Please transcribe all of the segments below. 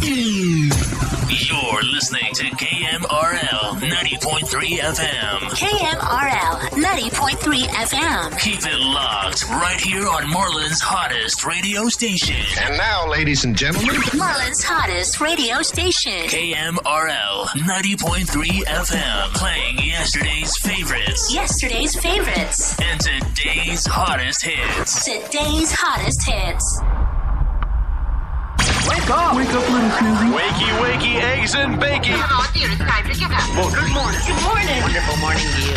You're listening to KMRL 90.3 FM. KMRL 90.3 FM. Keep it locked right here on Marlin's hottest radio station. And now, ladies and gentlemen, Marlin's hottest radio station. KMRL 90.3 FM. Playing yesterday's favorites. Yesterday's favorites. And today's hottest hits. Today's hottest hits. Wake up! Wake up, little Susie. wakey, wakey, eggs and bacon. Come on, dear, it's time to get up. Well, good morning. Good morning. Wonderful morning to you.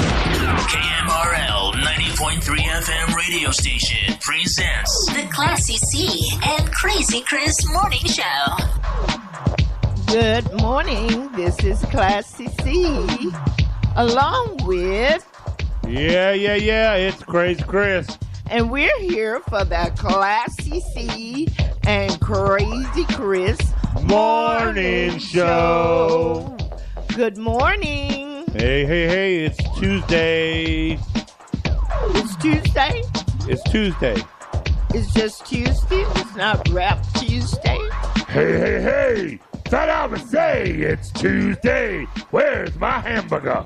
KMRL 90.3 FM radio station presents The Classy C and Crazy Chris Morning Show. Good morning. This is Classy C, along with, Yeah, it's Crazy Chris. and we're here for the Classy C and Crazy Chris Morning Show. Good morning. Hey, it's Tuesday. It's Tuesday. It's Tuesday. It's just Tuesday. It's not Rap Tuesday. Hey, Fat Albert say it's Tuesday. Where's my hamburger?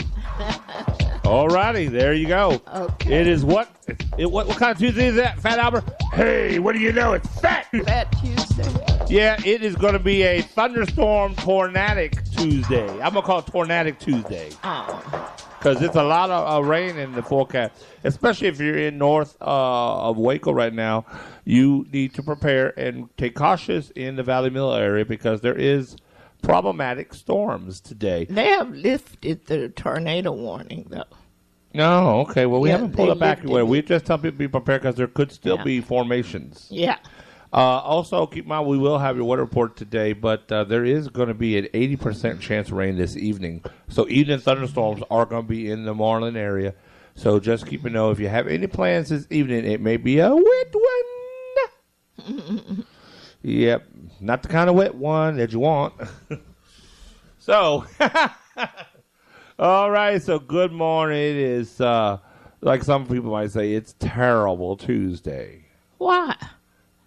Alrighty, there you go. Okay. It is what kind of Tuesday is that, Fat Albert? Hey, what do you know? It's Fat. Fat Tuesday. Yeah, it is going to be a thunderstorm tornadic Tuesday. I'm going to call it tornadic Tuesday. Oh. Because it's a lot of rain in the forecast, especially if you're in north of Waco right now. You need to prepare and take cautious in the Valley Mill area because there is problematic storms today. They have lifted the tornado warning, though. No, okay. Well, we haven't pulled they it back lifted anywhere. it. We just tell people to be prepared because there could still be formations. Yeah. Also, keep in mind, we will have your weather report today, but there is going to be an 80% chance of rain this evening. So evening thunderstorms are going to be in the Marlin area. So just keep in know if you have any plans this evening, it may be a wet one. Yep, not the kind of wet one that you want. So, all right, so good morning. It is, like some people might say, it's terrible Tuesday. Why?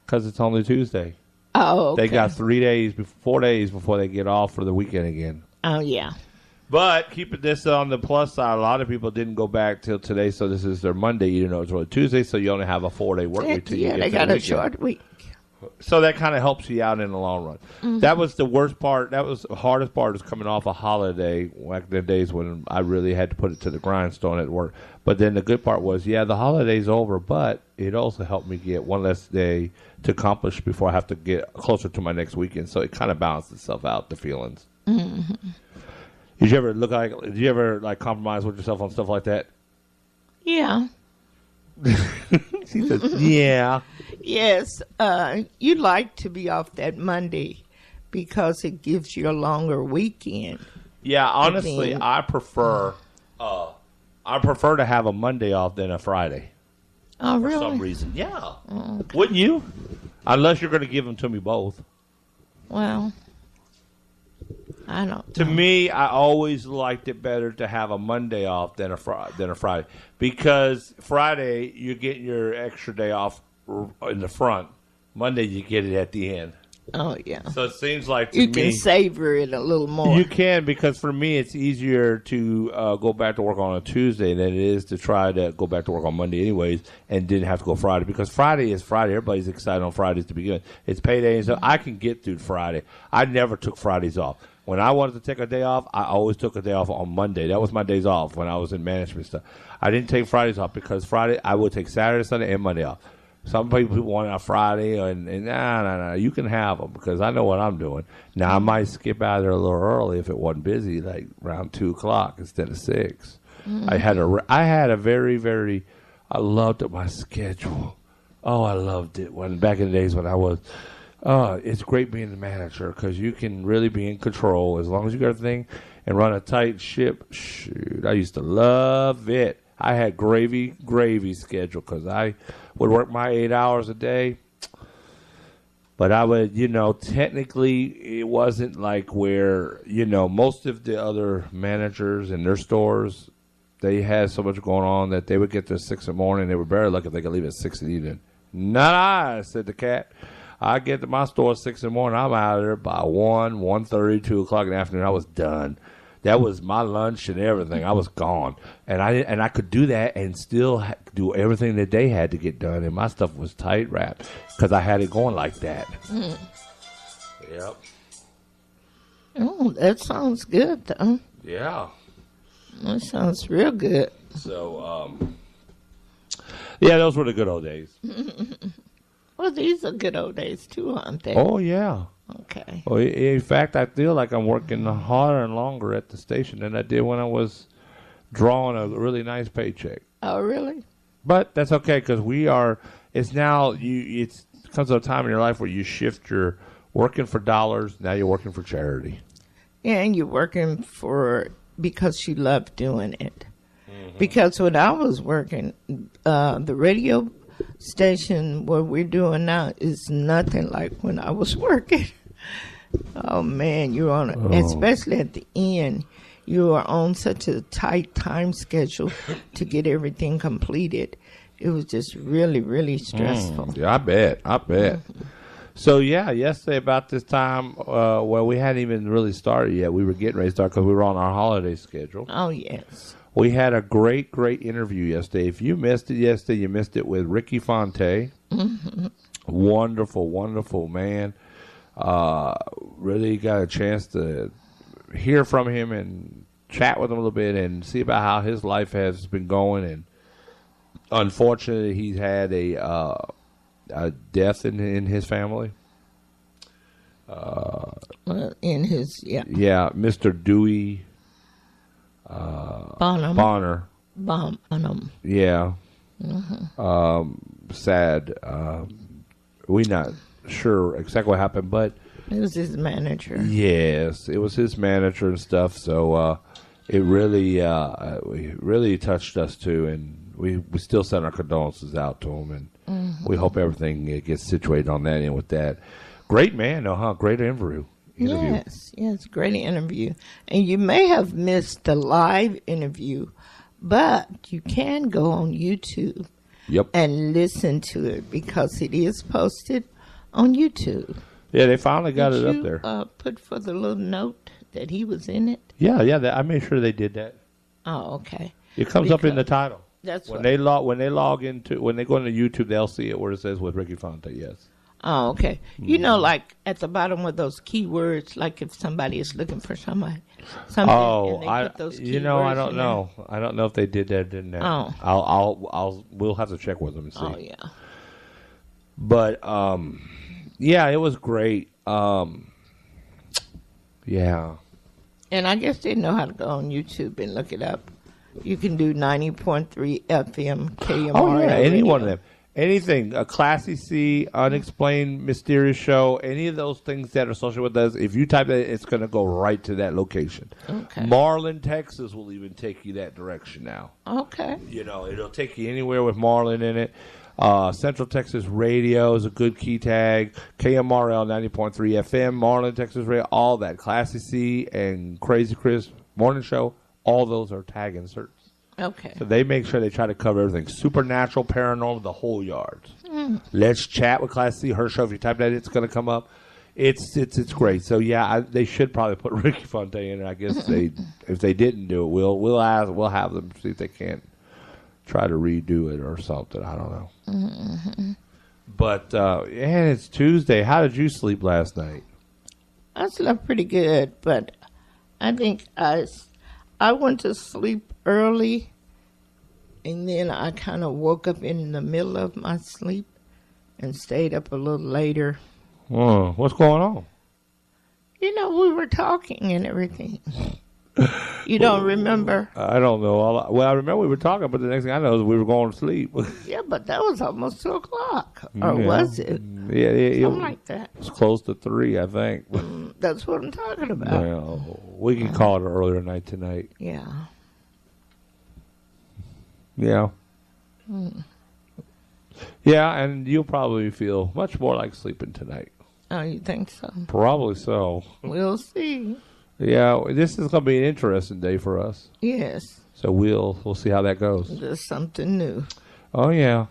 Because it's only Tuesday. Oh, okay. They got 4 days before they get off for the weekend again. Oh, yeah. But keeping this on the plus side, a lot of people didn't go back till today, so this is their Monday. You know it's really Tuesday, so you only have a 4-day work week till you get they to got the a weekend. short week. So that kind of helps you out in the long run. Mm-hmm. That was the worst part. That was the hardest part, is coming off a holiday, like the days when I really had to put it to the grindstone at work. But then the good part was, the holiday's over, but it also helped me get one less day to accomplish before I have to get closer to my next weekend. So it kind of balanced itself out, the feelings. Mm-hmm. Did you ever compromise with yourself on stuff like that? Yeah. She says, yeah. Yes. You'd like to be off that Monday because it gives you a longer weekend. Yeah, honestly, I prefer to have a Monday off than a Friday. Oh, For really? some reason. Yeah. Oh, okay. Wouldn't you? Unless you're going to give them to me both. Well, I don't. To me, I always liked it better to have a Monday off than a Friday, because Friday you get your extra day off in the front. Monday you get it at the end. Oh, yeah. So it seems like to You me, can savor it a little more. You can, because for me it's easier to go back to work on a Tuesday than it is to try to go back to work on Monday anyways and didn't have to go Friday, because Friday is Friday. Everybody's excited on Fridays to begin with. It's payday, and so I can get through Friday. I never took Fridays off. When I wanted to take a day off, I always took a day off on Monday. That was my days off when I was in management stuff. I didn't take Fridays off because Friday I would take Saturday, Sunday, and Monday off. Some people want it on Friday, and nah, you can have them because I know what I'm doing. Now, I might skip out there a little early if it wasn't busy, like around 2 o'clock instead of 6. Mm-hmm. I had a very, very, I loved my schedule. Oh, I loved it. Back in the days when I was, it's great being the manager because you can really be in control as long as you got a thing and run a tight ship. Shoot, I used to love it. I had gravy schedule because I would work my 8 hours a day. But I would, technically it wasn't like where, most of the other managers in their stores, they had so much going on that they would get there 6 in the morning. They were barely lucky if they could leave at 6 in the evening. Not I, said the cat. I get to my store at 6 in the morning. I'm out of there by 1:30, 2 o'clock in the afternoon. I was done. That was my lunch and everything. I was gone, and I could do that and still do everything that they had to get done. And my stuff was tight wrapped because I had it going like that. Yep. Oh, that sounds good, though. Yeah. That sounds real good. So, yeah, those were the good old days. Well, these are good old days, too, aren't they? Oh, yeah. Okay. Well, in fact, I feel like I'm working harder and longer at the station than I did when I was drawing a really nice paycheck. Oh, really? But that's okay because it's now, it comes to a time in your life where you shift your working for dollars, now you're working for charity. Yeah, and you're working because you love doing it. Mm-hmm. Because when I was working, the radio station what we're doing now is nothing like when I was working. Oh man, you're on especially at the end, you are on such a tight time schedule to get everything completed. It was just really, really stressful. Yeah, I bet. Mm-hmm. So yeah, yesterday about this time, well, we hadn't even really started yet. We were getting ready to start because we were on our holiday schedule. Oh yes. We had a great interview yesterday. If you missed it yesterday, you missed it with Ricky Fonte. Mm-hmm. Wonderful, wonderful man. Really got a chance to hear from him and chat with him a little bit and see about how his life has been going. And unfortunately, he's had a death in his family. In his Yeah, Mr. Dewey. Bonner. Yeah. Mm-hmm. Sad. We're not sure exactly what happened, but it was his manager. Yes, it was his manager and stuff. So it really touched us too, and we still send our condolences out to him, and we hope everything gets situated on that end with that. Great man, though, huh? Great interview. Yes, great interview. And you may have missed the live interview, but you can go on YouTube and listen to it because it is posted on YouTube. Yeah, they finally got it up there. Put for the little note that he was in it? Yeah, I made sure they did that. Oh, okay. It comes up in the title. That's when they go into YouTube, they'll see it where it says with Ricky Fonte. Yes. Oh, okay. You know, like at the bottom of those keywords, like if somebody is looking for something. Oh, and they put those I don't know. I don't know if they did that or didn't. Oh. We'll have to check with them and see. Oh, yeah. But, yeah, it was great. Yeah. And I guess they know how to go on YouTube and look it up. You can do 90.3 FM, KMRL. Oh, yeah, any radio. one of them. Anything, a Classy C, Unexplained, Mysterious Show, any of those things that are associated with us, if you type that, it's going to go right to that location. Okay. Marlin, Texas will even take you that direction now. Okay. You know, it'll take you anywhere with Marlin in it. Central Texas Radio is a good key tag. KMRL 90.3 FM, Marlin, Texas Radio, all that. Classy C and Crazy Chris Morning Show, all those are tag inserts. Okay. So they make sure they try to cover everything. Supernatural, paranormal, the whole yard. Let's Chat with Class C, her show. If you type that, it's going to come up. It's great. So yeah, they should probably put Ricky Fonte in it. I guess if they didn't do it, we'll have them see if they can't try to redo it or something. I don't know. Mm-hmm. But and it's Tuesday. How did you sleep last night? I slept pretty good, but I think I went to sleep early, and then I kind of woke up in the middle of my sleep and stayed up a little later. Oh, what's going on? You know, we were talking and everything. You don't remember? I don't know. I remember we were talking, but the next thing I know is we were going to sleep. Yeah, but that was almost 2 o'clock. Or was it? Yeah, something like that. It was close to 3, I think. That's what I'm talking about. Well, we can call it an earlier night tonight. Yeah. Yeah. Yeah, and you'll probably feel much more like sleeping tonight. Oh, you think so? Probably so. We'll see. Yeah, this is going to be an interesting day for us. Yes. So we'll see how that goes. There's something new. Oh, yeah.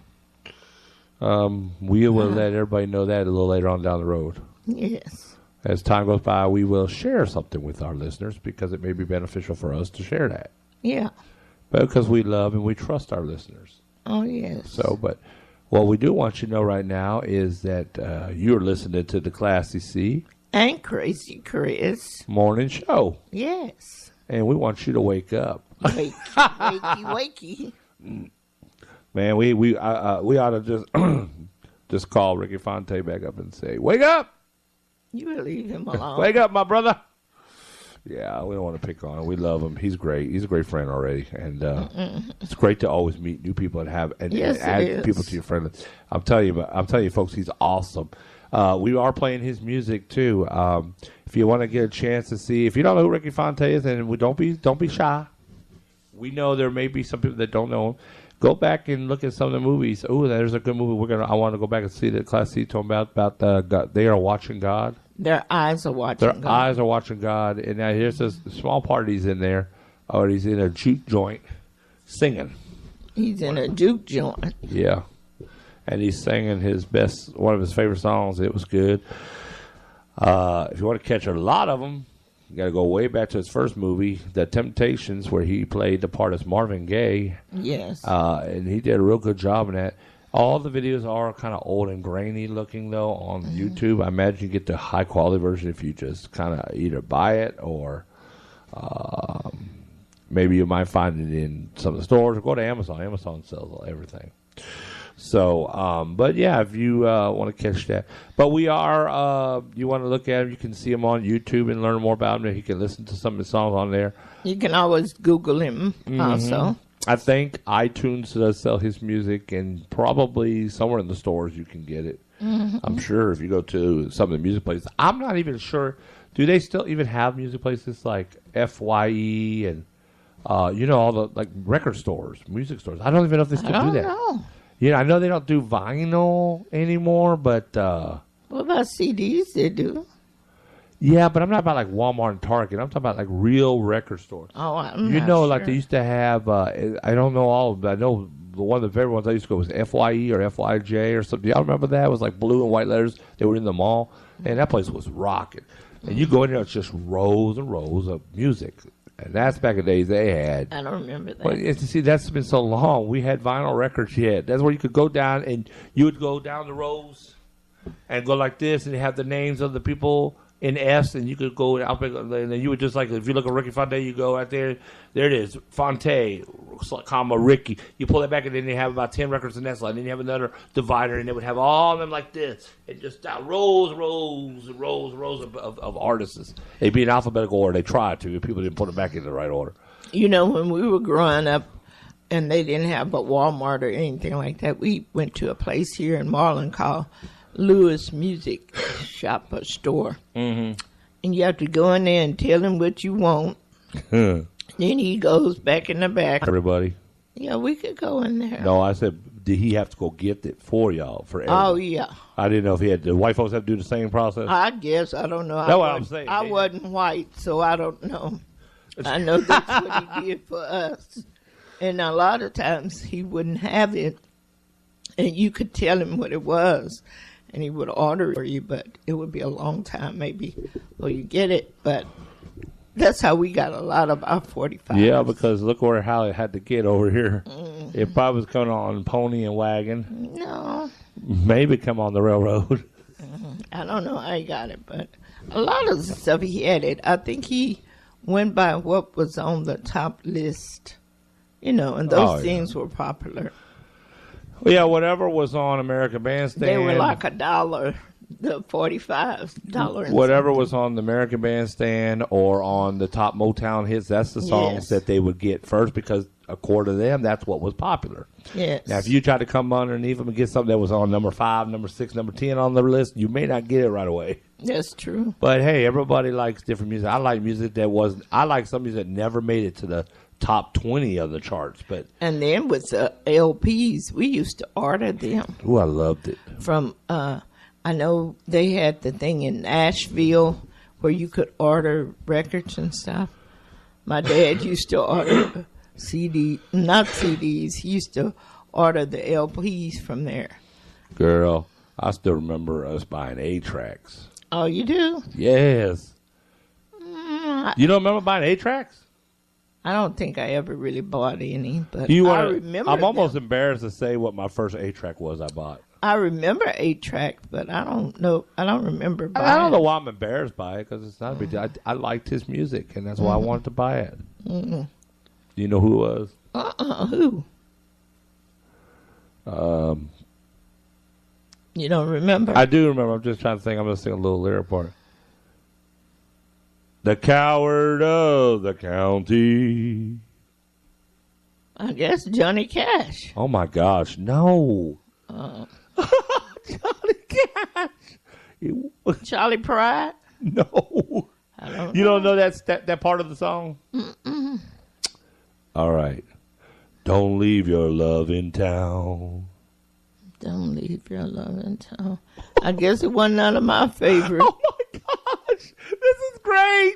We will let everybody know that a little later on down the road. Yes. As time goes by, we will share something with our listeners because it may be beneficial for us to share that. Yeah. Because we love and we trust our listeners. Oh, yes. So, but what we do want you to know right now is that you're listening to the Classy C and Crazy Chris morning show. Yes. And we want you to wake up. Wakey, wakey, wakey. Man, we ought to just just call Ricky Fonte back up and say, "Wake up! You will leave him alone. Wake up, my brother." Yeah, we don't want to pick on him. We love him. He's great. He's a great friend already, and it's great to always meet new people and add people to your friend list. I'm telling you, folks, he's awesome. We are playing his music too. If you want to get a chance to see, if you don't know who Ricky Fonte is, then don't be shy. We know there may be some people that don't know him. Go back and look at some of the movies. Oh, there's a good movie. I want to go back and see that Class C told about God. They are watching God. Their eyes are watching God. Their eyes are watching God. And now here's this small part he's in there. Or he's in a juke joint singing. He's in a juke joint. Yeah. And he's singing one of his favorite songs. It was good. If you want to catch a lot of them, you got to go way back to his first movie, The Temptations, where he played the part as Marvin Gaye. Yes. And he did a real good job in that. All the videos are kind of old and grainy looking, though, on YouTube. I imagine you get the high-quality version if you just kind of either buy it or maybe you might find it in some of the stores or go to Amazon. Amazon sells everything. So, but yeah, if you want to catch that. But we are, you want to look at him, you can see him on YouTube and learn more about him. You can listen to some of the songs on there. You can always Google him also. I think iTunes does sell his music, and probably somewhere in the stores you can get it. I'm sure if you go to some of the music places. I'm not even sure. Do they still even have music places like FYE and, all the like record stores, music stores? I don't even know if they still do that. Know. Yeah, I know they don't do vinyl anymore, but... what about CDs? They do. Yeah, but I'm not about like Walmart and Target. I'm talking about like real record stores. Oh, I'm not sure. Like they used to have, I don't know all of them. I know one of the favorite ones I used to go was FYE or FYJ or something. Y'all remember that? It was like blue and white letters. They were in the mall. And that place was rocking. And you go in there, it's just rows and rows of music. And that's back in the days they had. I don't remember that. But see, that's been so long. We had vinyl records yet. That's where you could go down and you would go down the rows and go like this and have the names of the people in S, and you could go out and you would just like, if you look at Ricky Fonte, you go out there it is, Fonte, comma, Ricky. You pull it back, and then they have about 10 records in that slide. And then you have another divider, and they would have all of them like this. And just rows of artists. They'd be in alphabetical order. They tried to, if people didn't put it back in the right order. You know, when we were growing up, and they didn't have a Walmart or anything like that, we went to a place here in Marlin called Lewis Music Shop or Store. And you have to go in there and tell him what you want. Then he goes back in the back. Everybody. Yeah, we could go in there. No, I said, did he have to go get it for y'all? For everybody? Oh, yeah. I didn't know if he had. Did white folks have to do the same process? I guess. I don't know. That's what I'm saying. I wasn't white, so I don't know. I know that's what he did for us. And a lot of times he wouldn't have it, and you could tell him what it was. And he would order it for you, but it would be a long time maybe before you get it. But that's how we got a lot of our 45s. Yeah, because look how it had to get over here. It probably was coming on pony and wagon. No. Maybe come on the railroad. I don't know how he got it, but a lot of the stuff he had it. I think he went by what was on the top list, and those things were popular. Well, yeah, whatever was on American Bandstand. They were like $1, the 45s, $1. Whatever was on the American Bandstand or on the top Motown hits, that's the songs that they would get first because, according to them, that's what was popular. Yes. Now, if you try to come underneath them and get something that was on number 5, number 6, number 10 on the list, you may not get it right away. That's true. But, hey, everybody likes different music. I like music I like some music that never made it to the top 20 of the charts. And then with the LPs, we used to order them. Oh, I loved it. From, I know they had the thing in Nashville where you could order records and stuff. My dad used to order not CDs. He used to order the LPs from there. Girl, I still remember us buying 8-tracks. Oh, you do? Yes. You don't remember buying 8-tracks? I don't think I ever really bought any, but I remember. I'm almost them. embarrassed to say what my first 8-track was I bought. I remember 8-track, but I don't know. I don't remember buying. I don't know why I'm embarrassed by it because it's not a big deal. I liked his music, and that's why I wanted to buy it. Do you know who it was? Who? You don't remember? I do remember. I'm just trying to think. I'm going to sing a little lyric part. The coward of the county. I guess Johnny Cash. Oh my gosh, no. Johnny Cash. Charlie Pride? No. You don't know that part of the song? Mm-mm. All right. Don't leave your love in town. Don't leave your love in town. I guess it wasn't none of my favorites. Oh my gosh. This is great.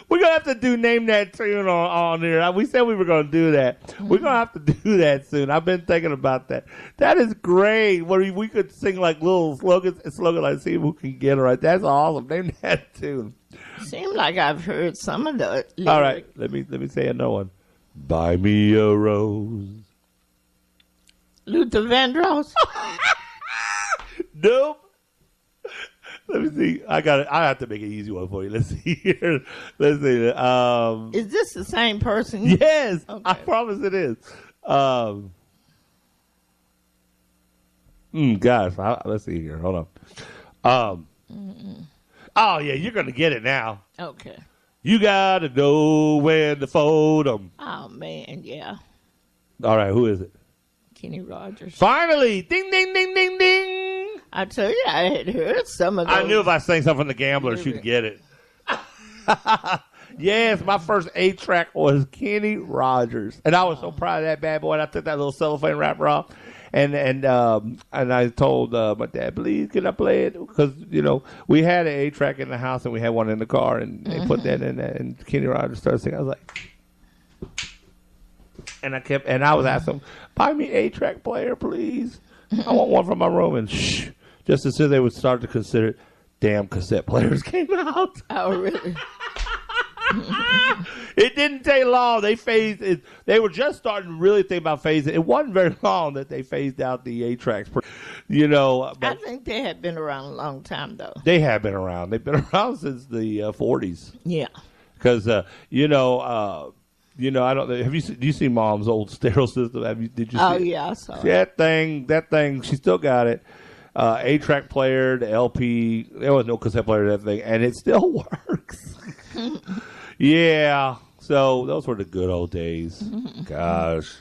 We're going to have to name that tune on here. We said we were going to do that. We're going to have to do that soon. I've been thinking about that. That is great. We could sing like little slogans like see who can get it right. That's awesome. Name that tune. Seems like I've heard some of the lyrics. All right. Let me say another one. Buy me a rose. Luther Vandross? Nope. Let me see. I have to make an easy one for you. Let's see here. Let's see. Is this the same person? Yes. Okay. I promise it is. Gosh. Let's see here. Hold on. Oh, yeah. You're going to get it now. Okay. You got to know when to fold them. Oh, man. Yeah. All right. Who is it? Kenny Rogers. Finally. Ding, ding, ding, ding, ding. I tell you, I had heard some of those. I knew if I sang something from The Gambler, she'd get it. Yes, my first 8-track was Kenny Rogers. And I was so proud of that bad boy. And I took that little cellophane wrapper off. And I told my dad, please, can I play it? Because, we had an 8-track in the house and we had one in the car. And they put that in there. And Kenny Rogers started singing. I was like... And I was asking him, buy me 8-track player, please. I want one for my room. And shh. Just as soon as they would start to consider, damn cassette players came out. Oh, really? It didn't take long. They phased it. They were just starting to really think about phasing. It wasn't very long that they phased out the 8-tracks. I think they had been around a long time, though. They have been around. They've been around since the 40s. Yeah. Because, I don't know. Do you see Mom's old stereo system? Did you see it? Yeah, I saw it. That thing, she still got it. 8-track player, the LP. There was no cassette player to that thing, and it still works. Yeah. So those were the good old days. Gosh,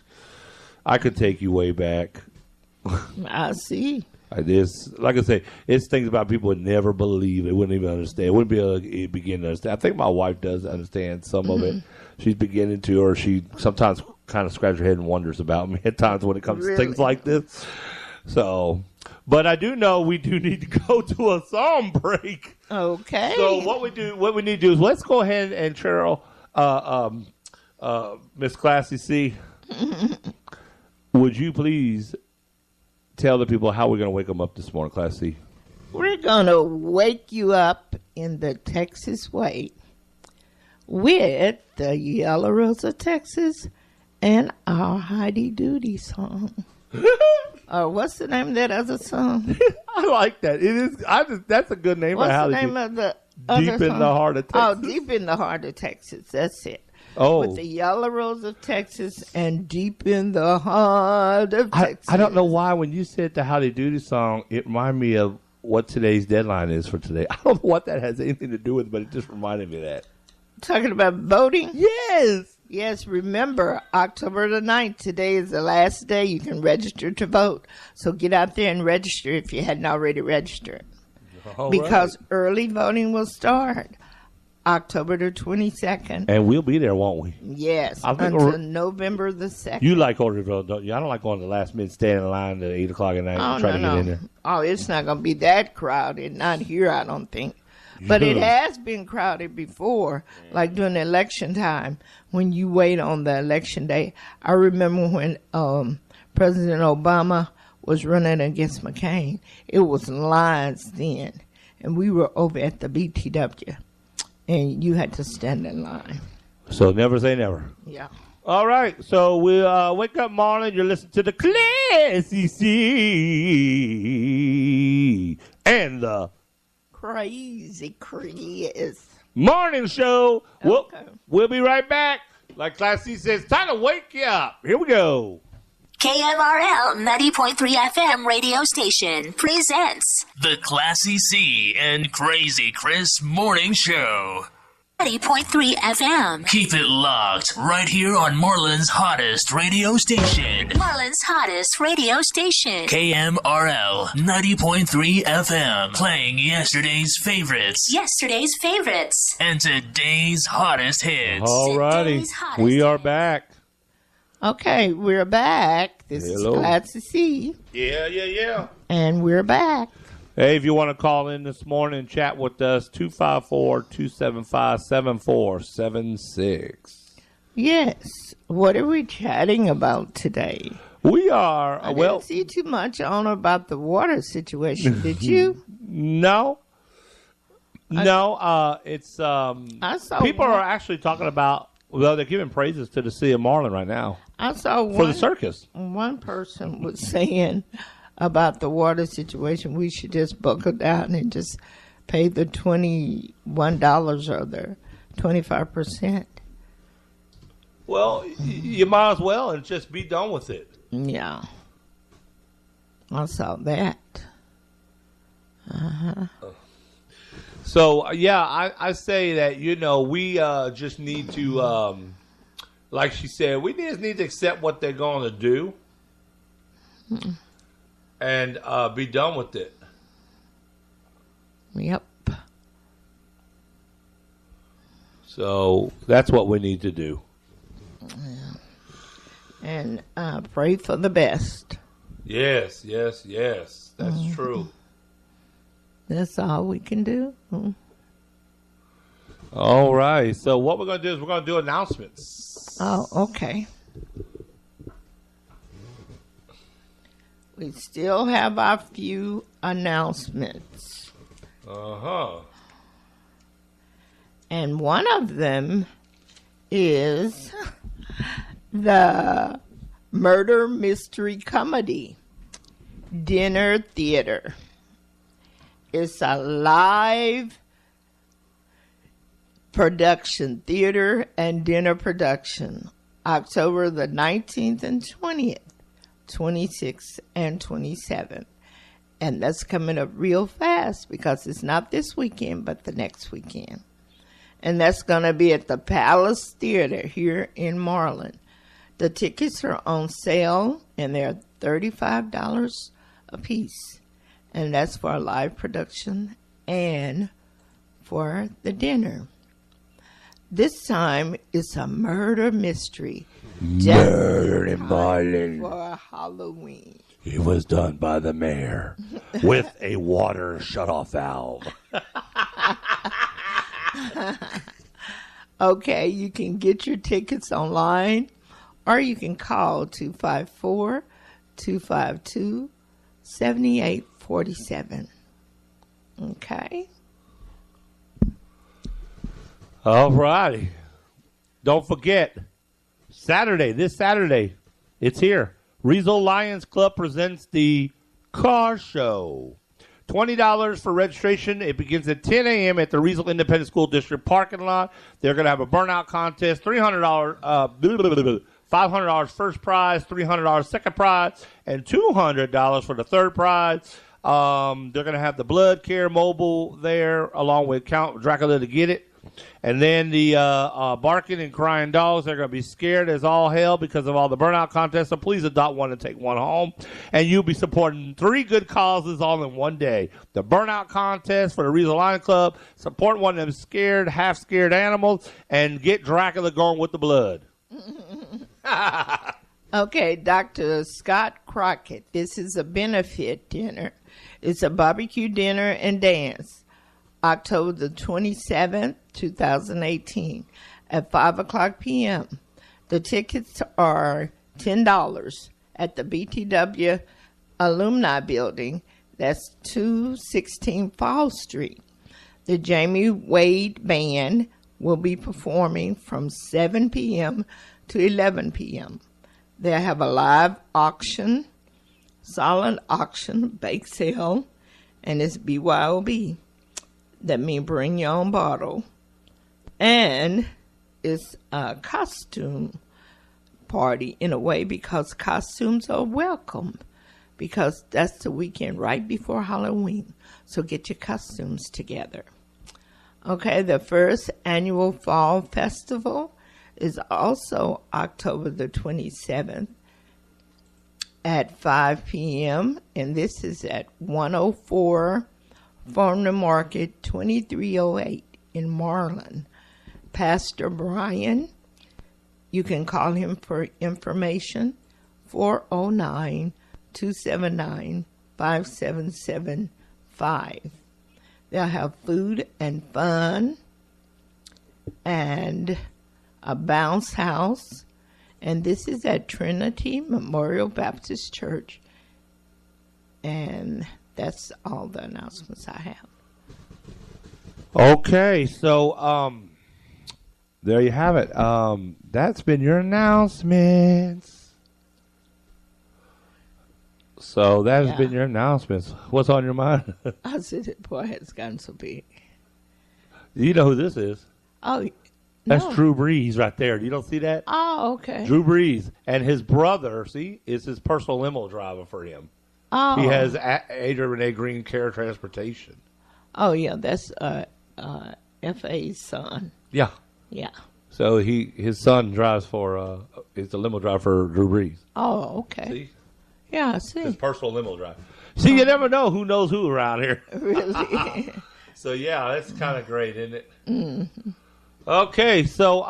I could take you way back. I see. Like I say, it's things about people would never believe. They wouldn't even understand. Wouldn't be able to begin to understand. I think my wife does understand some of it. She's beginning to, or she sometimes kind of scratches her head and wonders about me at times when it comes to things like this. So, but I do know we do need to go to a song break. Okay. So what we need to do is let's go ahead and Cheryl, Miss Classy C, would you please tell the people how we're going to wake them up this morning, Class C? We're going to wake you up in the Texas way with the Yellow Rose of Texas and our Heidi Doody song. Or what's the name of that other song? I like that. It is. That's a good name. What's the name of the other Deep song? in the Heart of Texas. Oh, Deep in the Heart of Texas. That's it. Oh. With the Yellow Rose of Texas and Deep in the Heart of Texas. I don't know why when you said the How They Do This song, it reminded me of what today's deadline is for today. I don't know what that has anything to do with, but it just reminded me of that. Talking about voting? Yes. Yes, remember, October the 9th, today is the last day you can register to vote. So get out there and register if you hadn't already registered. Because early voting will start October the 22nd. And we'll be there, won't we? Yes, until November the 2nd. You like early voting, don't you? I don't like going to the last minute, standing in line at 8 o'clock at night and trying to get in there. Oh, it's not going to be that crowded. Not here, I don't think. But it has been crowded before, like during election time, when you wait on the election day. I remember when President Obama was running against McCain, it was lines then. And we were over at the BTW. And you had to stand in line. So never say never. Yeah. All right. So we wake up, Marlin. You're listening to the Classy C and the Crazy Chris Morning Show. Okay. We'll be right back. Like Classy says, time to wake you up. Here we go. KMRL 90.3 FM radio station presents The Classy C and Crazy Chris Morning Show. 90.3 FM. Keep it locked right here on Marlin's hottest radio station. Marlin's hottest radio station. KMRL 90.3 FM. Playing yesterday's favorites Yesterday's favorites. and today's hottest hits. All righty. Today's hottest We are hit. back. Okay, we're back. This Hello. is Classy C. Yeah. And we're back. Hey, if you want to call in this morning and chat with us, 254-275-7476. Yes. What are we chatting about today? We are, I well, didn't see too much on about the water situation, did you? no. It's, I saw people one, are actually talking about, well, they're giving praises to the city of Marlin right now I saw for the one, circus. one person was saying about the water situation, we should just buckle down and just pay the $21 or the 25%. Well, you might as well and just be done with it. Yeah. I saw that. So, I say that, we just need to, like she said, we just need to accept what they're going to do and be done with it. Yep. So, that's what we need to do. And pray for the best. Yes. That's true. That's all we can do. All right. So, what we're going to do is we're going to do announcements. Oh, okay. We still have our few announcements. Uh-huh. And one of them is the murder mystery comedy dinner theater. It's a live production, theater and dinner production, October the 19th and 20th, 26th and 27th. And that's coming up real fast because it's not this weekend, but the next weekend. And that's going to be at the Palace Theater here in Marlin. The tickets are on sale, and they're $35 a piece. And that's for a live production and for the dinner. This time, it's a murder mystery. Murder in Marlin. For Halloween. It was done by the mayor with a water shutoff valve. Okay, you can get your tickets online, or you can call 254-252-7847. Okay? All righty. Don't forget, this Saturday, it's here. Riesel Lions Club presents the car show. $20 for registration. It begins at 10 a.m. at the Riesel Independent School District parking lot. They're going to have a burnout contest, $300, $500 first prize, $300 second prize, and $200 for the third prize. They're going to have the Blood Care Mobile there, along with Count Dracula to get it. And then the barking and crying dogs, they're going to be scared as all hell because of all the burnout contests. So please adopt one and take one home. And you'll be supporting 3 good causes all in one day. The burnout contest for the Riesel Lion Club, support one of them scared, half-scared animals, and get Dracula going with the blood. Okay, Dr. Scott Crockett. This is a benefit dinner. It's a barbecue dinner and dance. October the 27th, 2018 at 5 o'clock p.m. The tickets are $10 at the BTW Alumni Building. That's 216 Fall Street. The Jamie Wade Band will be performing from 7 p.m. to 11 p.m. They'll have a live auction, silent auction, bake sale, and it's BYOB. That means bring your own bottle. And it's a costume party in a way because costumes are welcome. Because that's the weekend right before Halloween. So get your costumes together. Okay, the first annual Fall Festival is also October the 27th at 5 p.m. And this is at 104 Farmer Market, 2308 in Marlin. Pastor Brian, you can call him for information, 409-279-5775. They'll have food and fun and a bounce house. And this is at Trinity Memorial Baptist Church. And that's all the announcements I have. Okay, so there you have it. That's been your announcements. So that has been your announcements. What's on your mind? I said, boy, it's gotten so big. You know who this is? Oh, that's no. Drew Brees right there. You don't see that? Oh, okay. Drew Brees. And his brother, see, is his personal limo driver for him. Oh. He has Adrian Renee Green Care Transportation. Oh, yeah, that's F.A.'s son. Yeah. Yeah. So his son drives is the limo driver for Drew Brees. Oh, okay. See? Yeah, I see. His personal limo driver. See, you never know who knows who around here. Really? So, yeah, that's kind of great, isn't it? Mm-hmm. Okay, so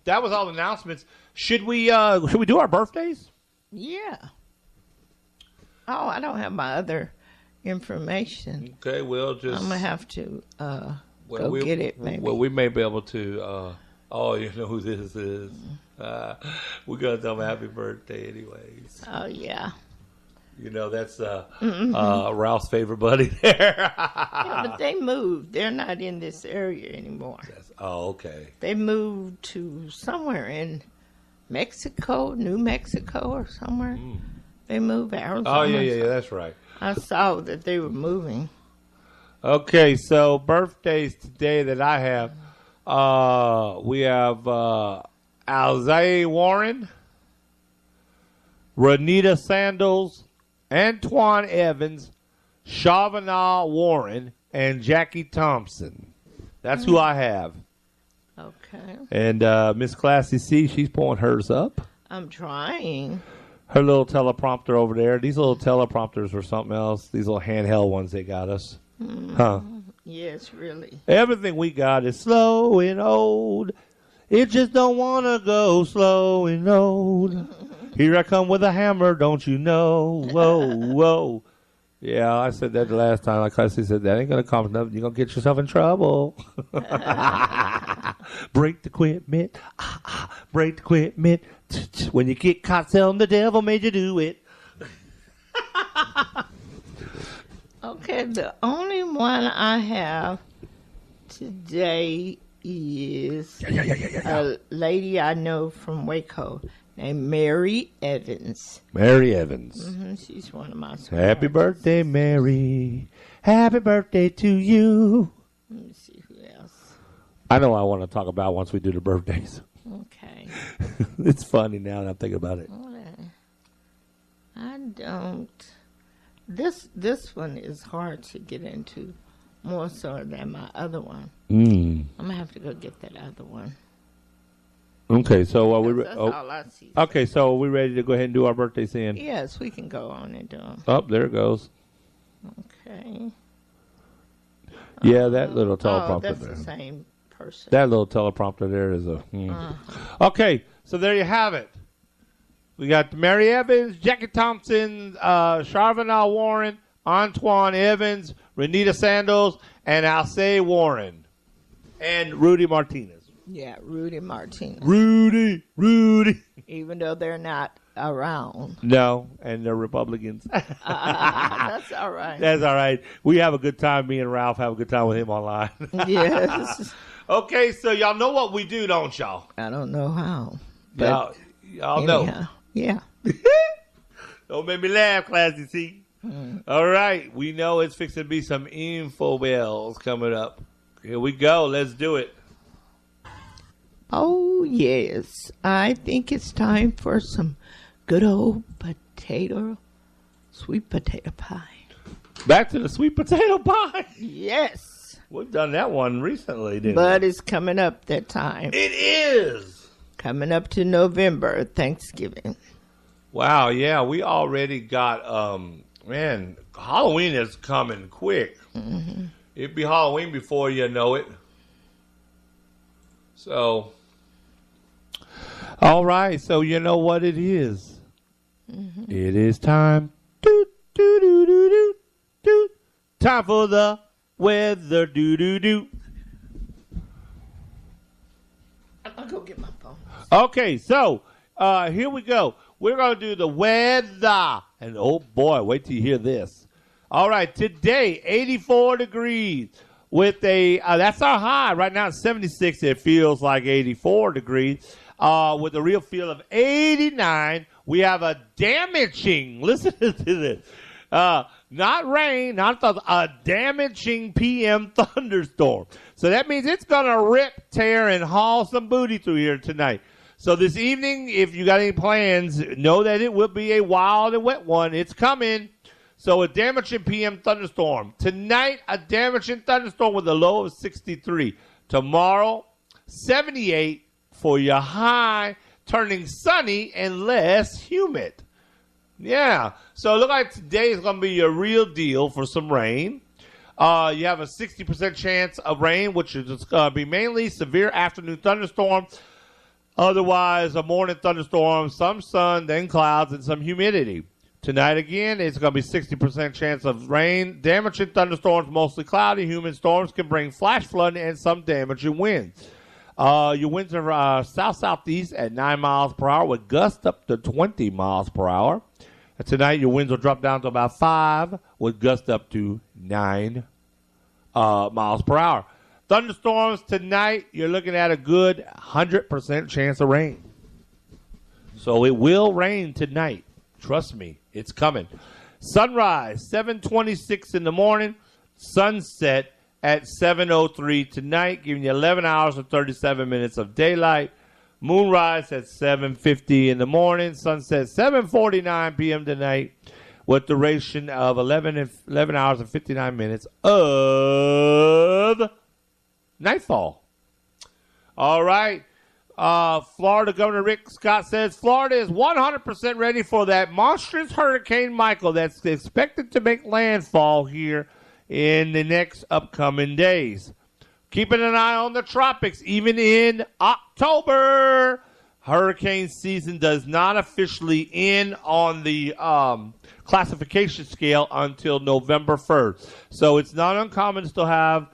that was all the announcements. Should we do our birthdays? Yeah. Oh, I don't have my other information. Okay, we'll just... I'm going to have to go get it, maybe. Well, we may be able to... you know who this is. We're going to tell them happy birthday anyways. Oh, yeah. You know, that's Ralph's favorite buddy there. Yeah, but they moved. They're not in this area anymore. Okay. They moved to somewhere in Mexico, New Mexico or somewhere. They moved Arizona. Oh, yeah, that's right. I saw that they were moving. Okay, so birthdays today that I have. We have Alzay Warren, Renita Sandals, Antoine Evans, Shavana Warren, and Jackie Thompson. That's who I have. Okay. And Miss Classy C, she's pulling hers up. I'm trying. Her little teleprompter over there. These little teleprompters were something else. These little handheld ones they got us. Huh? Yes, really. Everything we got is slow and old. It just don't want to go slow and old. Here I come with a hammer, don't you know? Whoa, whoa. Yeah, I said that the last time. Like I said, that ain't going to come nothing. You're going to get yourself in trouble. Break the equipment. Break the equipment. When you get caught selling, the devil made you do it. Okay, the only one I have today is a lady I know from Waco named Mary Evans. Mary Evans. She's one of my sweethearts. Happy birthday, Mary. Happy birthday to you. Let me see who else. I know I want to talk about once we do the birthdays. Okay. It's funny now that I'm thinking about it. I don't. This one is hard to get into more so than my other one. I'm going to have to go get that other one. Okay, so are we? That's all I see. Okay, so are we ready to go ahead and do our birthdays then? Yes, we can go on and do them. Oh, there it goes. Okay. Yeah, that little teleprompter that's there. the same person. That little teleprompter there is a... Okay, so there you have it. We got Mary Evans, Jackie Thompson, Sharvana Warren, Antoine Evans, Renita Sandals, and Alcee Warren. And Rudy Martinez. Yeah, Rudy Martinez. Rudy. Even though they're not around. No, and they're Republicans. That's all right. That's all right. We have a good time. Me and Ralph have a good time with him online. Yes. Okay, so y'all know what we do, don't y'all? I don't know how. But Y'all know. anyhow, yeah. Don't make me laugh, Classy C. All right. We know it's fixing to be some info bells coming up. Here we go. Let's do it. Oh, yes. I think it's time for some good old sweet potato pie. Back to the sweet potato pie. Yes. We've done that one recently, didn't But we? it's coming up that time. It is. Coming up to November, Thanksgiving. Wow, yeah. We already got, Halloween is coming quick. Mm-hmm. It'd be Halloween before you know it. So, all right. So you know what it is. Mm-hmm. It is time. Doot, doot, doot, doot, doot, doot. Time for the weather. Doo doo doo. I'll go get my phone. Okay, so here we go. We're going to do the weather. And oh boy, wait till you hear this. All right, today, 84 degrees with that's our high. Right now it's 76. It feels like 84 degrees with a real feel of 89. We have a damaging, listen to this, not rain, a damaging PM thunderstorm. So that means it's going to rip, tear, and haul some booty through here tonight. So this evening, if you got any plans, know that it will be a wild and wet one. It's coming. So a damaging PM thunderstorm. Tonight, a damaging thunderstorm with a low of 63. Tomorrow, 78 for your high, turning sunny and less humid. Yeah. So it looks like today is going to be a real deal for some rain. You have a 60% chance of rain, which is going to be mainly severe afternoon thunderstorm. Otherwise, a morning thunderstorm, some sun, then clouds, and some humidity. Tonight, again, it's going to be 60% chance of rain. Damaging thunderstorms, mostly cloudy. Humid storms can bring flash flooding and some damaging winds. Your winds are south-southeast at 9 miles per hour with gusts up to 20 miles per hour. And tonight, your winds will drop down to about 5 with gusts up to 9 miles per hour. Thunderstorms tonight, you're looking at a good 100% chance of rain. So it will rain tonight. Trust me, it's coming. Sunrise, 7:26 in the morning. Sunset at 7:03 tonight, giving you 11 hours and 37 minutes of daylight. Moonrise at 7:50 in the morning. Sunset 7:49 p.m. tonight, with duration of 11 hours and 59 minutes of nightfall. All right. Florida Governor Rick Scott says Florida is 100% ready for that monstrous Hurricane Michael that's expected to make landfall here in the next upcoming days. Keeping an eye on the tropics, even in October. Hurricane season does not officially end on the classification scale until November 1st. So it's not uncommon to still have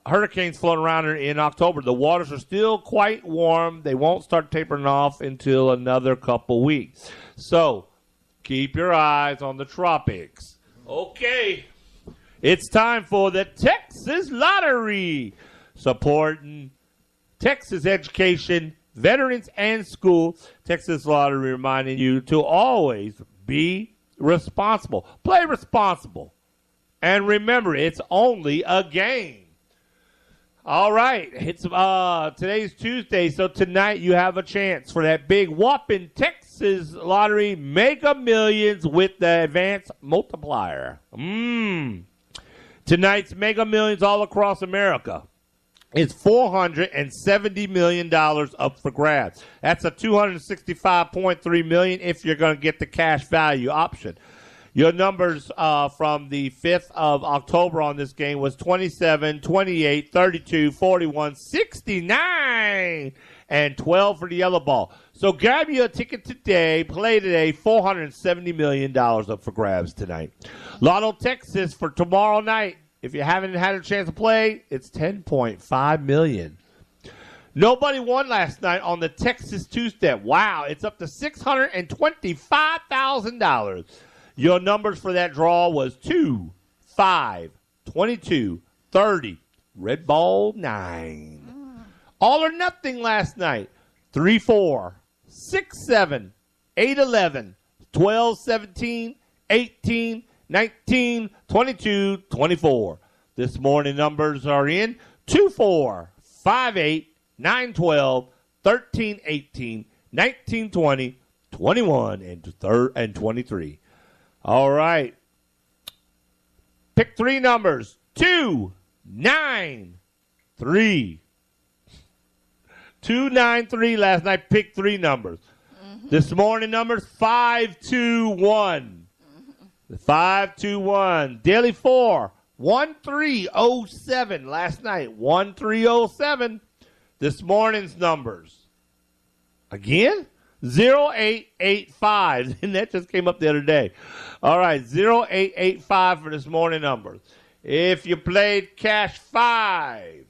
hurricanes floating around in October. The waters are still quite warm. They won't start tapering off until another couple weeks. So keep your eyes on the tropics. Okay. It's time for the Texas Lottery, supporting Texas education, veterans, and schools. Texas Lottery reminding you to always be responsible. Play responsible. And remember, it's only a game. All right, it's today's Tuesday, so tonight you have a chance for that big whopping Texas Lottery Mega Millions with the advanced multiplier. Tonight's Mega Millions all across America is $470 million up for grabs. That's a $265.3 million if you're going to get the cash value option. Your numbers from the 5th of October on this game was 27, 28, 32, 41, 69, and 12 for the yellow ball. So grab you a ticket today, play today, $470 million up for grabs tonight. Lotto Texas for tomorrow night. If you haven't had a chance to play, it's $10.5 million. Nobody won last night on the Texas two-step. Wow, it's up to $625,000. Your numbers for that draw was 2, 5, 22, 30, red ball 9. All or nothing last night. 3, 4, 6, 7, 8, 11, 12, 17, 18, 19, 22, 24. This morning numbers are in 2, 4, 5, 8, 9, 12, 13, 18, 19, 20, 21, and 23. All right. Pick 3 numbers. 2, 9, 3. 2, 9, 3 last night. Pick 3 numbers. This morning numbers 5, 2, 1. 5, 2, 1. Daily 4. 1307 last night. 1307. This morning's numbers. Again? 0885. And that just came up the other day. All right, 0885 for this morning numbers. If you played Cash 5.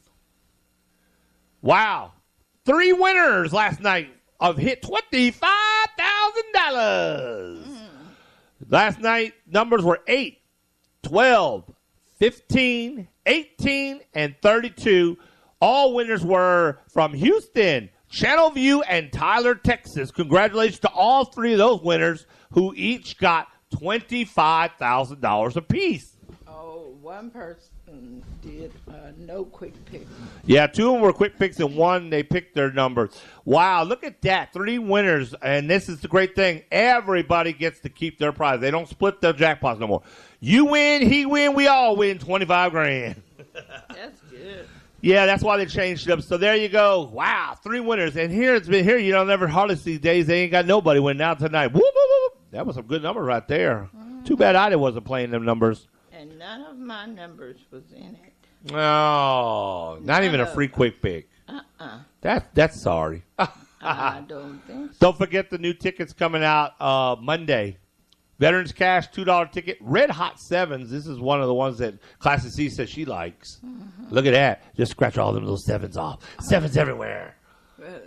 Wow. 3 winners last night of hit $25,000. Last night, numbers were 8, 12, 15, 18, and 32. All winners were from Houston, Channelview, and Tyler, Texas. Congratulations to all 3 of those winners who each got $25,000 apiece. Oh, one person did no quick pick. Yeah, 2 of them were quick picks, and 1 they picked their numbers. Wow, look at that. 3 winners, and this is the great thing. Everybody gets to keep their prize. They don't split their jackpots no more. You win, he win, we all win $25,000. That's good. Yeah, that's why they changed it up. So there you go. Wow, 3 winners. And here it's been here. You don't never hardly see days they ain't got nobody win now tonight. Whoop, whoop, whoop. That was some good numbers right there. Too bad I wasn't playing them numbers. And none of my numbers was in it. No, not even a free quick pick. That's sorry. I don't think so. Don't forget the new tickets coming out Monday. Veterans Cash, $2 ticket. Red Hot Sevens. This is one of the ones that Classy C says she likes. Look at that. Just scratch all them little sevens off. Sevens everywhere.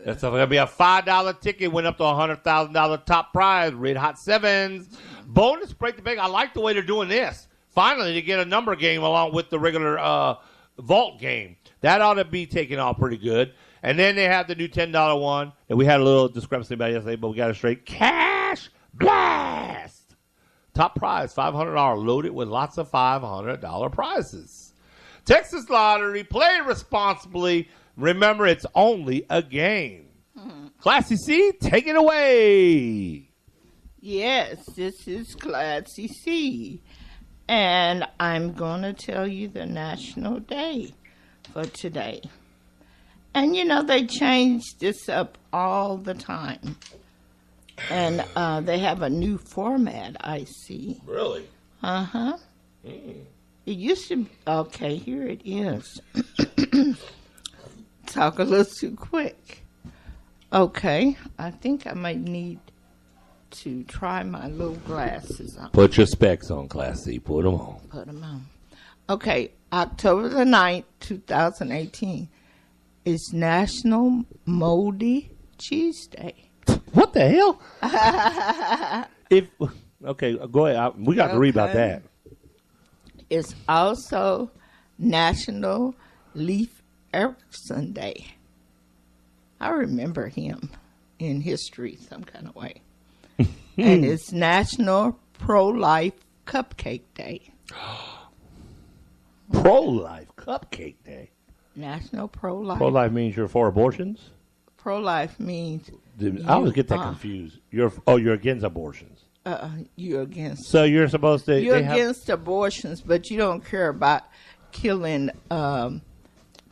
That's going to be a $5 ticket. Went up to a $100,000 top prize. Red Hot Sevens. Bonus break the bank. I like the way they're doing this. Finally, to get a number game along with the regular vault game. That ought to be taken off pretty good. And then they have the new $10 one. And we had a little discrepancy about it yesterday, but we got it straight. Cash Blast. Top prize, $500, loaded with lots of $500 prizes. Texas Lottery, play responsibly. Remember, it's only a game. Classy C, take it away. Yes, this is Classy C. And I'm going to tell you the national day for today. And, you know, they change this up all the time. And they have a new format, I see. Really? Uh-huh. It used to be, okay, here it is. Talk a little too quick. Okay, I think I might need to try my little glasses on. Put your specs on, Classy. Put them on. Put them on. Okay, October the 9th, 2018 is National Moldy Cheese Day. What the hell? Okay, go ahead. We got to read about that. It's also National Leif Erikson Day. I remember him in history some kind of way. And it's National Pro-Life Cupcake Day. Pro-Life Cupcake Day. National Pro-Life. Pro-Life means you're for abortions? Pro-life means... I always get that confused. You're against abortions. You're against... So you're supposed to... You're against abortions, but you don't care about killing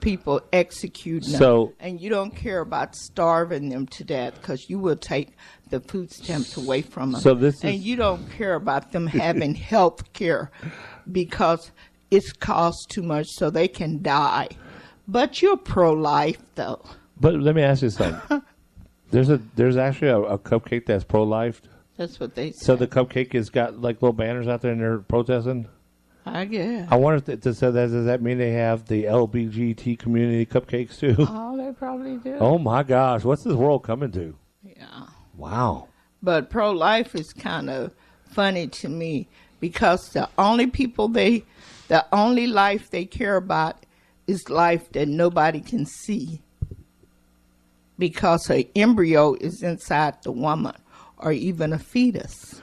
people, executing them. And you don't care about starving them to death because you will take the food stamps away from them. And you don't care about them having health care because it's cost too much so they can die. But you're pro-life, though. But let me ask you something. There's actually a cupcake that's pro-life. That's what they say. So the cupcake has got like little banners out there and they're protesting? I guess. I wonder does that mean they have the LBGT community cupcakes too? Oh, they probably do. Oh my gosh, what's this world coming to? Yeah. Wow. But pro-life is kind of funny to me because the only life they care about is life that nobody can see, because an embryo is inside the woman or even a fetus.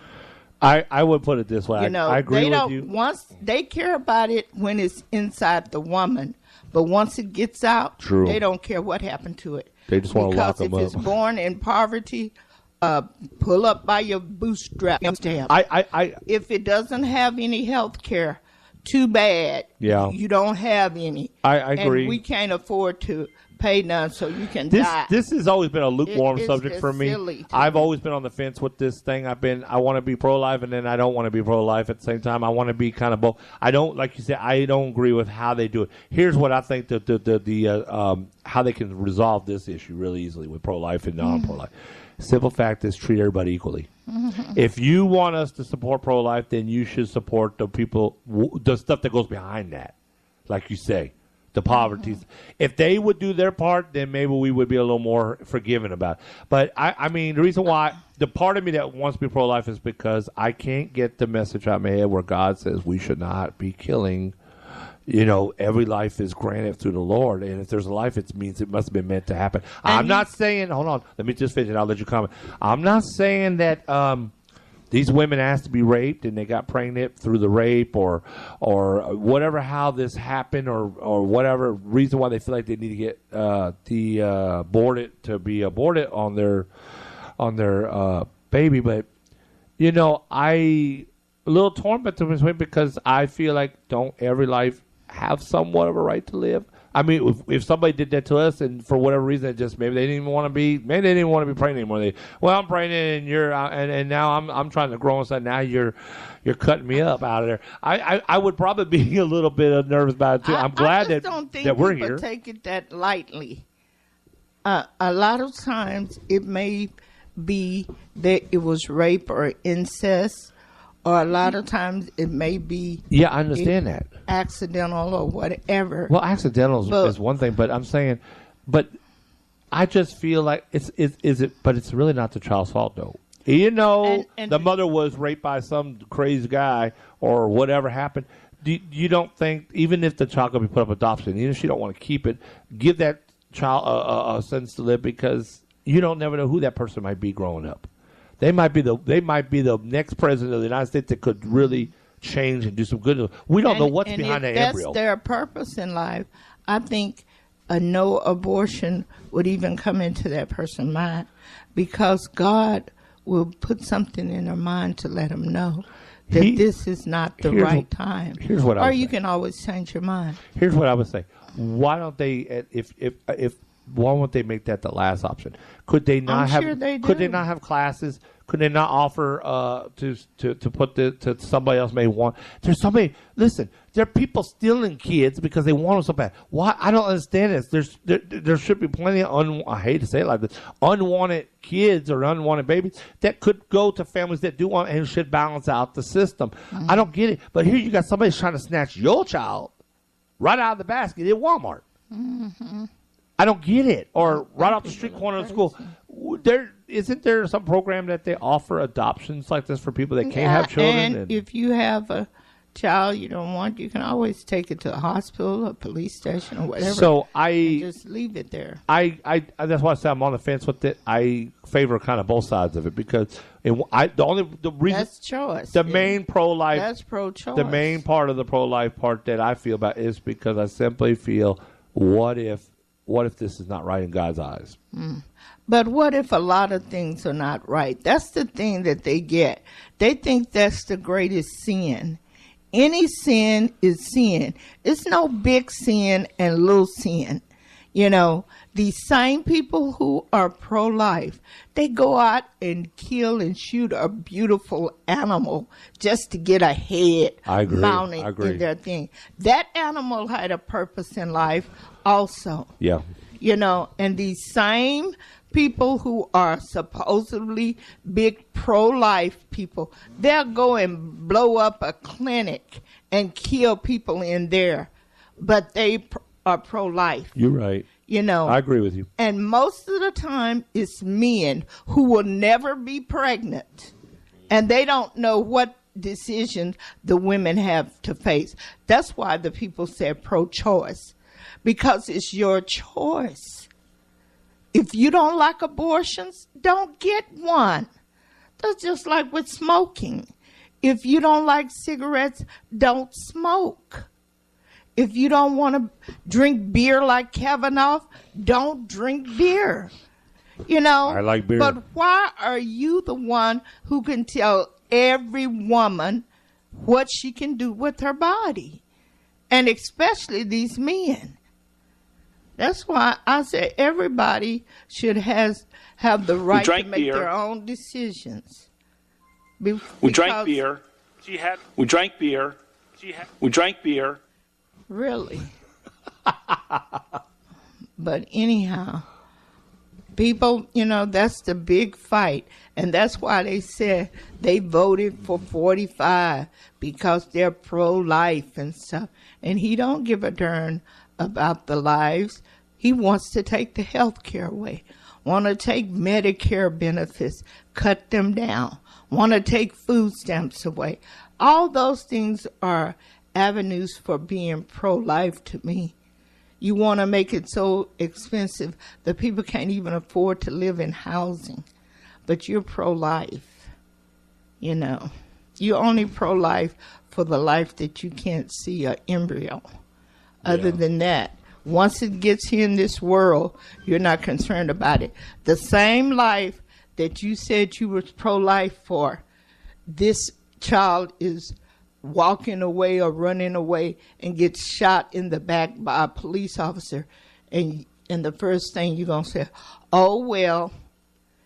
I would put it this way. I agree with you. Once they care about it when it's inside the woman, but once it gets out, True. They don't care what happened to it. They just want to lock them up. Because if it's born in poverty, pull up by your bootstrap. If it doesn't have any health care, too bad. Yeah. You don't have any. I agree. And we can't afford to pay none, so you can die. This has always been a lukewarm It's subject for me. silly to I've me. always been on the fence with this thing. I want to be pro-life, and then I don't want to be pro-life at the same time. I want to be kind of both. I don't, like you said, I don't agree with how they do it. Here's what I think how they can resolve this issue really easily with pro-life and non-pro-life. Simple fact is, treat everybody equally. If you want us to support pro-life, then you should support the people, the stuff that goes behind that, like you say. The poverty. If they would do their part, then maybe we would be a little more forgiving about it. But, I mean, the reason why, the part of me that wants to be pro-life is because I can't get the message out of my head where God says we should not be killing. You know, every life is granted through the Lord. And if there's a life, it means it must have been meant to happen. I'm not saying, hold on, let me just finish it. I'll let you comment. I'm not saying that these women asked to be raped and they got pregnant through the rape or whatever, how this happened or whatever reason why they feel like they need to get aborted to be aborted on their baby. But, you know, a little torn between this way because I feel like don't every life have somewhat of a right to live? I mean, if somebody did that to us, and for whatever reason, it just maybe they didn't even want to be pregnant anymore. I'm pregnant, and and now I'm trying to grow inside. Now you're cutting me up out of there. I would probably be a little bit nervous about it too. I'm glad that we're here. Don't take it that lightly. A lot of times it may be that it was rape or incest. Or a lot of times it may be I understand that accidental or whatever. Well, accidental is one thing, but I'm saying, but I just feel like but it's really not the child's fault though. You know, and the mother was raped by some crazy guy or whatever happened. You don't think even if the child could be put up adoption, even if she don't want to keep it, give that child a sense to live because you don't never know who that person might be growing up. They might be the next president of the United States that could really change and do some good. We don't know what's behind that embryo. If that's their purpose in life, I think a no abortion would even come into that person's mind because God will put something in their mind to let them know that this is not the right time. Here's what I would say. You can always change your mind. Here's what I would say. Why don't they, why won't they make that the last option? Could they not Could they not have classes? Could they not offer to put to somebody else may want? There's somebody. Listen, there are people stealing kids because they want them so bad. Why? I don't understand this. There should be plenty of I hate to say it like this, unwanted kids or unwanted babies that could go to families that do want and should balance out the system. Mm-hmm. I don't get it. But here you got somebody trying to snatch your child right out of the basket at Walmart. Mm-hmm. I don't get it. Or right off the street corner of the school. Isn't there some program that they offer adoptions like this for people that can't have children? And if you have a child you don't want, you can always take it to a hospital, a police station, or whatever. So just leave it there. I that's why I say I'm on the fence with it. I favor kind of both sides of it because the reason that's choice. The main pro-life. That's pro-choice. The main part of the pro-life part that I feel about is because I simply feel, what if this is not right in God's eyes? But what if a lot of things are not right? That's the thing that they get. They think that's the greatest sin. Any sin is sin. It's no big sin and little sin. You know, these same people who are pro-life, they go out and kill and shoot a beautiful animal just to get a head mounted in their thing. That animal had a purpose in life also. Yeah. You know, and these same people who are supposedly big pro-life people, they'll go and blow up a clinic and kill people in there, but they are pro-life. You're right. I agree with you. And most of the time, it's men who will never be pregnant. And they don't know what decisions the women have to face. That's why the people say pro-choice. Because it's your choice. If you don't like abortions, don't get one. That's just like with smoking. If you don't like cigarettes, don't smoke. If you don't want to drink beer like Kavanaugh, don't drink beer. I like beer. But why are you the one who can tell every woman what she can do with her body? And especially these men. That's why I say everybody should have the right to make their own decisions. We drank beer. We drank beer. We drank beer. Really? But anyhow, people, that's the big fight. And that's why they said they voted for 45 because they're pro-life and stuff. And he don't give a darn about the lives. He wants to take the health care away. Want to take Medicare benefits, cut them down. Want to take food stamps away. All those things are avenues for being pro-life to me. You want to make it so expensive that people can't even afford to live in housing. But you're pro-life. You're only pro-life for the life that you can't see, an embryo. Other than that, once it gets here in this world, you're not concerned about it. The same life that you said you were pro-life for, this child is walking away or running away and gets shot in the back by a police officer. And the first thing you're going to say, oh, well,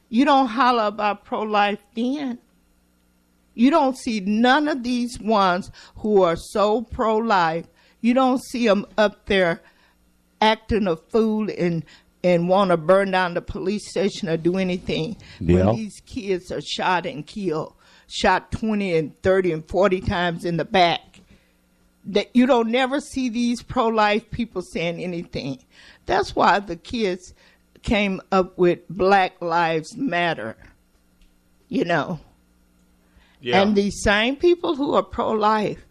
you don't holler about pro-life then. You don't see none of these ones who are so pro-life. You don't see them up there acting a fool and want to burn down the police station or do anything when these kids are shot and killed, shot 20 and 30 and 40 times in the back. That you don't never see these pro-life people saying anything. That's why the kids came up with Black Lives Matter, Yeah. And these same people who are pro-life,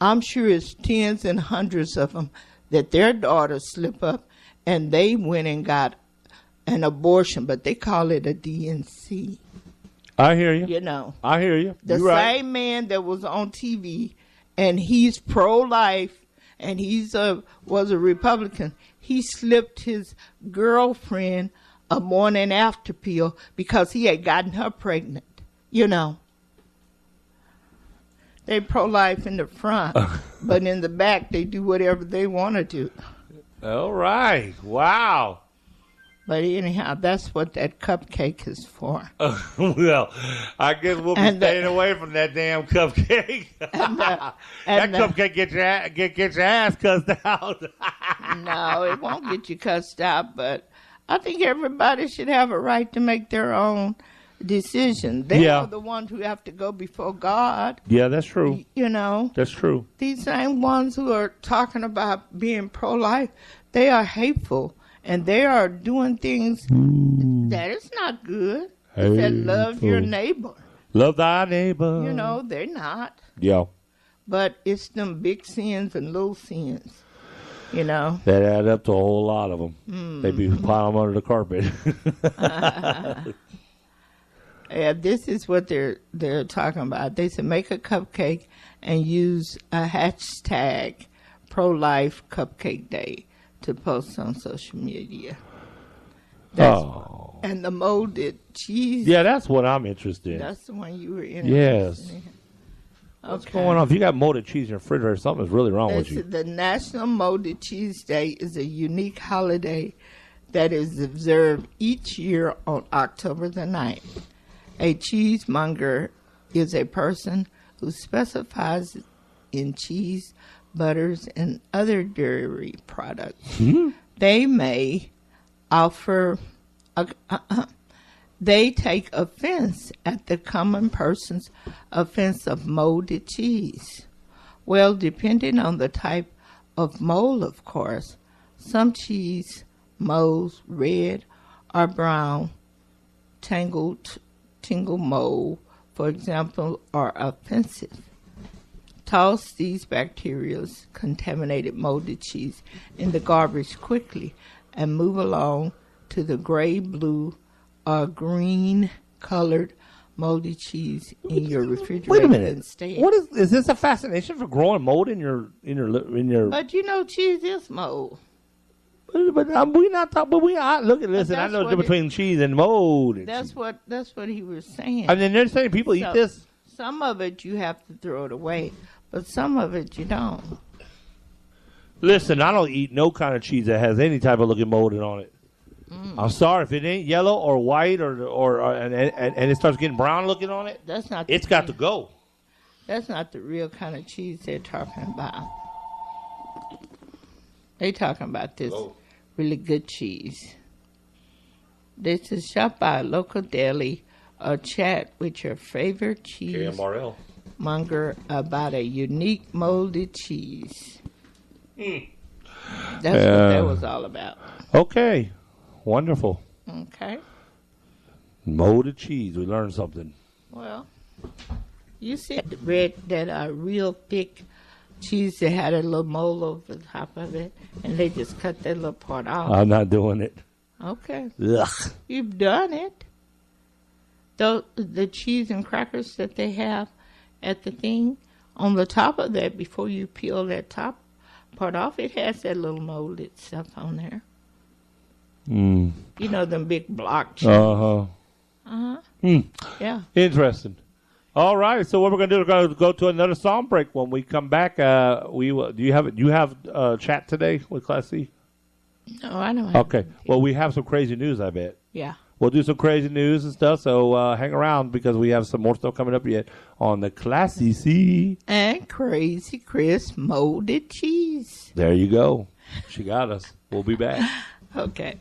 I'm sure it's tens and hundreds of them that their daughters slip up and they went and got an abortion, but they call it a DNC. I hear you. I hear you. The same man that was on TV, and he's pro-life, and was a Republican. He slipped his girlfriend a morning after pill because he had gotten her pregnant. They pro-life in the front, but in the back, they do whatever they want to do. All right. Wow. But anyhow, that's what that cupcake is for. Well, I guess we'll be staying away from that damn cupcake. That cupcake get your ass cussed out. No, it won't get you cussed out, but I think everybody should have a right to make their own decision. They are the ones who have to go before God. Yeah, that's true. That's true. These same ones who are talking about being pro-life, they are hateful, and they are doing things that is not good. They said, love your neighbor. Love thy neighbor. They're not. Yeah. But it's them big sins and little sins. That add up to a whole lot of them. They be piling them under the carpet. Yeah, this is what they're talking about. They said make a cupcake and use a hashtag pro-life cupcake day to post on social media. And the molded cheese. Yeah, that's what I'm interested in. That's the one you were interested in. Yes. What's going on? If you got molded cheese in your refrigerator, something's really wrong with you. The National Molded Cheese Day is a unique holiday that is observed each year on October the 9th. A cheesemonger is a person who specifies in cheese, butters, and other dairy products. They may offer, they take offense at the common person's offense of molded cheese. Well, depending on the type of mold, of course, some cheese moles, red or brown, tingle mold, for example, are offensive. Toss these bacterial contaminated molded cheese in the garbage quickly and move along to the gray, blue, or green colored moldy cheese in your refrigerator. Wait a minute. Instead. What is this a fascination for growing mold in your? But you know, cheese is mold. But we not talking. But we are. Look at listen. I know the difference between cheese and mold. And that's what he was saying. I mean, they're saying people eat this. Some of it you have to throw it away, but some of it you don't. Listen, I don't eat no kind of cheese that has any type of looking molded on it. I'm sorry if it ain't yellow or white and it starts getting brown looking on it. That's not. It's got to go. That's not the real kind of cheese they're talking about. They talking about this really good cheese. This is shop by a local deli or chat with your favorite cheese KMRL monger about a unique molded cheese. That's what that was all about. Okay. Wonderful. Okay. Molded cheese. We learned something. Well, you said that real thick cheese that had a little mold over the top of it, and they just cut that little part off. I'm not doing it. Okay. Ugh. You've done it. The cheese and crackers that they have at the thing, on the top of that, before you peel that top part off, it has that little molded stuff on there. You know, them big block cheese. Yeah. Interesting. All right. So what we're going to do, we're going to go to another song break. When we come back, we will. Do you have chat today with Class C? No, I don't have Okay. Well, we have some crazy news, I bet. Yeah. We'll do some crazy news and stuff, so hang around because we have some more stuff coming up yet on the Classy C. And Crazy Chris molded cheese. There you go. She got us. We'll be back. Okay.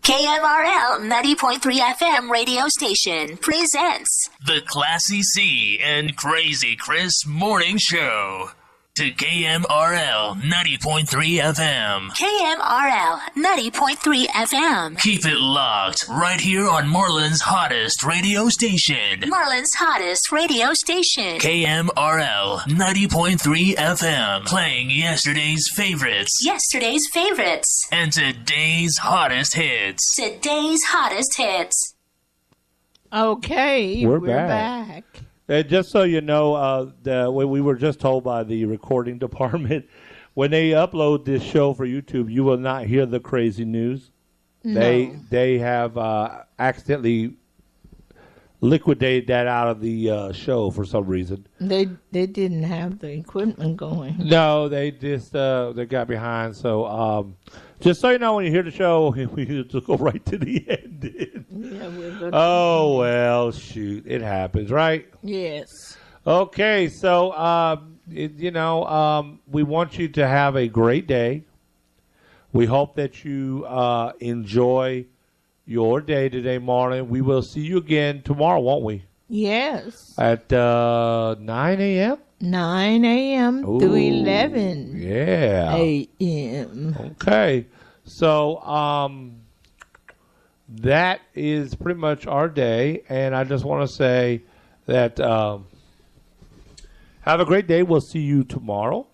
KMRL 90.3 FM radio station presents The Classy C and Crazy Chris Morning Show. To KMRL 90.3 FM. KMRL 90.3 FM. Keep it locked right here on Marlin's hottest radio station. Marlin's hottest radio station. KMRL 90.3 FM. Playing yesterday's favorites. Yesterday's favorites. And today's hottest hits. Today's hottest hits. Okay, We're back. Just so you know, we were just told by the recording department, when they upload this show for YouTube, you will not hear the crazy news. No. They have accidentally liquidated that out of the show for some reason. They didn't have the equipment going. No, they just they got behind. So just so you know, when you hear the show, we just go right to the end. Yeah, well, shoot, it happens, right? Yes. Okay, so we want you to have a great day. We hope that you enjoy your day today, Marlin. We will see you again tomorrow, won't we? Yes. At 9 a.m.? 9 a.m. to 11 a.m. Okay. So that is pretty much our day. And I just want to say that have a great day. We'll see you tomorrow.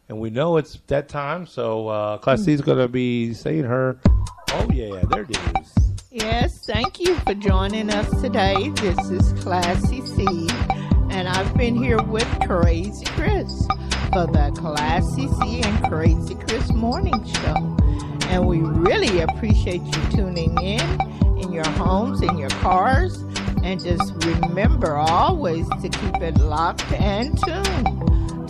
And we know it's that time. So Class C is going to be saying her, oh, yeah, there it is. Yes, thank you for joining us today. This is Classy C, and I've been here with Crazy Chris for the Classy C and Crazy Chris Morning Show. And we really appreciate you tuning in your homes, in your cars, and just remember always to keep it locked and tuned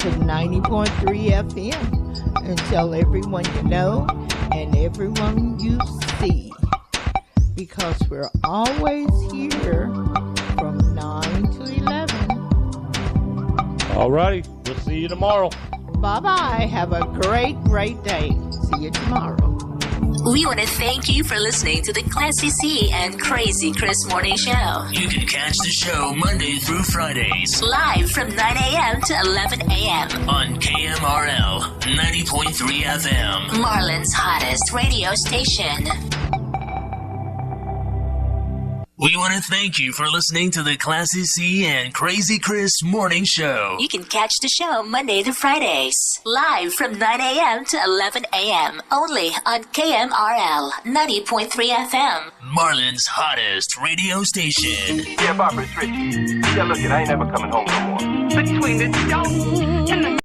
to 90.3 FM and tell everyone you know and everyone you see. Because we're always here from 9 to 11. All righty. We'll see you tomorrow. Bye-bye. Have a great, great day. See you tomorrow. We want to thank you for listening to the Classy C and Crazy Chris Morning Show. You can catch the show Monday through Fridays. Live from 9 a.m. to 11 a.m. on KMRL 90.3 FM. Marlin's hottest radio station. We want to thank you for listening to the Classy C and Crazy Chris Morning Show. You can catch the show Monday to Fridays. Live from 9 a.m. to 11 a.m. Only on KMRL 90.3 FM. Marlin's hottest radio station. Yeah, Barbara, it's Richie. Yeah, look, I ain't never coming home no more. Between the stone and the